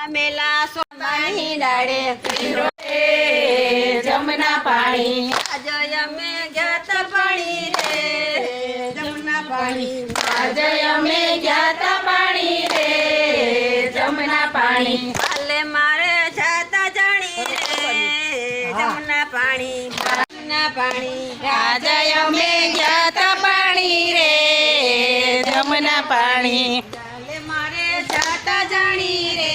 મેલા સોમાની ડાળે જમના પાણી આજે અમે ગયા તા પાણી રે જમના પાણી આજે અમે ગયા તા પાણી રે જમના પાણી કાલે મારે જાતા જાણી રે જમના પાણી જમના પાણી આજે અમે ગયા તા પાણી રે જમના પાણી કાલે મારે જાતા જાણી રે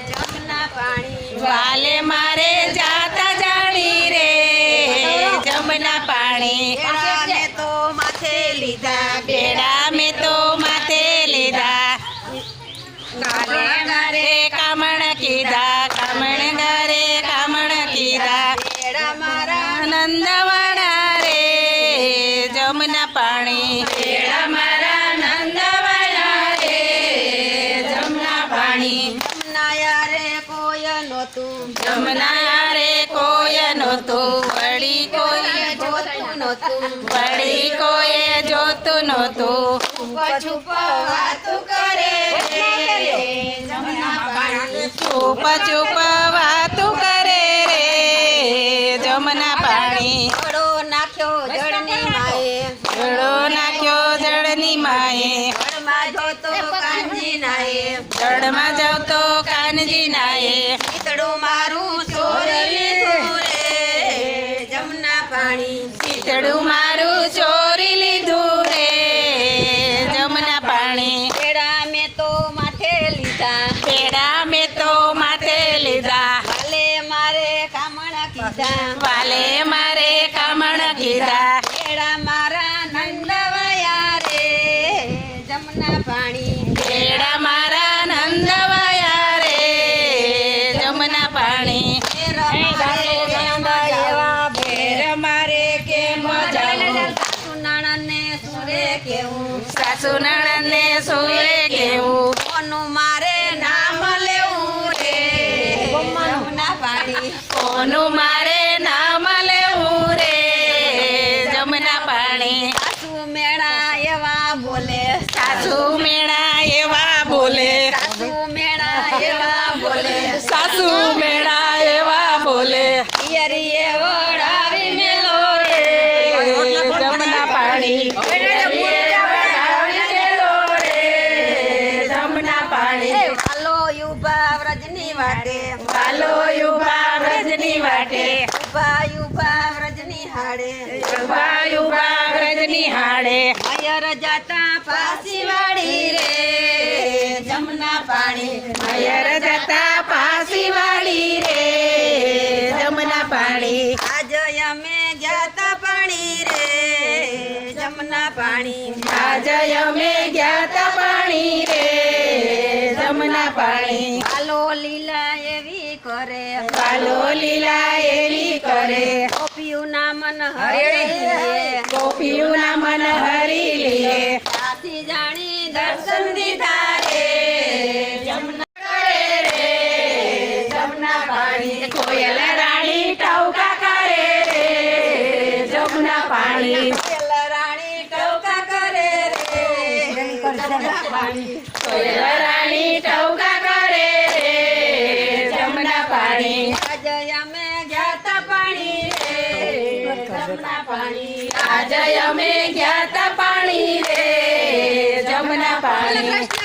જમના પાણી વાલે મારે જાતા જાણી રે જમના પાણી બેડા મેં તો માથે લીધા બેડા મેં તો માથે લીધા કામણ ગારે કામણ કીધા કામણ ગારે કામણ કીધા બેડા મારા નંદવાણા રે જમના પાણી બેડા મારા નંદવાણા રે જમના પાણી જમનાયા રે કોઈ નહોતું જમના રે કોઈ નહોતું વળી કોઈ જોતું નહોતું વળી કોઈ જોતું નહોતું છુપ વાતું કરે જમના પાણી ચૂપ ચૂપ વાતું કરે રે જમના પાણી ઘડો નાખ્યો જળની માએ ઘડો નાખ્યો જળની માએ ઘડમાં જોતો કાંજી નાએ જળમાં જાવ તો કાનજી નાએ ઈતડું મારું ચોરી લીધું રે જમના પાણી ચીતડું મારું ચોરી લીધું રે જમના પાણી બેડા મેં તો માથે લીધા પેડા મેં તો માથે લીધા કાલે મારે કામણા કીધા વાલે મારે કામણ કીધા બેડા મારા નંદવાયા રે જમના પાણી પેડા મારા નંદવાયા રે જમના પાણી એવા ભેર મારે કેમ જાવું સુનાણાને સુરે કેવું સાસુ નણંદને સુરે કેવું કોનું મારે નામ લેવું રે જમના પાણી કોનું મારે નામ લેવું રે જમના પાણી સાસુ મેળા એવા બોલે સાસુ મેળા એવા બોલે સાસુ મેળા એવા બોલે સાસુ મેળા એવા બોલે પિયરીએ વડાવી મેલો રે જમના પાણી જમના પાણી હાલો યુભા વ્રજની વાટે વાલો યુવા વ્રજની વાટે યુભા વ્રજની હાડે યુવા વ્રજની હાડે મયર જાતા પાસી વાળી રે જમના પાણી મયર જતા પાસી વાળી રે જમના પાણી આજ અમે જાતા પાણી રે જમના પાણી આજે અમે ગયા તા પાણી રે જમના પાણી હાલો લીલા એવી કરે વાલો લીલા એવી કરે ગોપીયું ના મન હરે ગોપીઓના મન હરી લે સાથી જાણી દર્શન દીધા રે જમના કરે રે જમના પાણી કોયલ રાણી ટવકા કરે રે જમના પાણી કોયલ રાણી ટવકા કરે રે જમના પાણી કોયલ રાણી ટવકા કરે રે જમના પાણી આજે અમે ગયા તા પાણી રે જમના પાણી આજે અમે ગયા તા પાણી રે જમના પાણી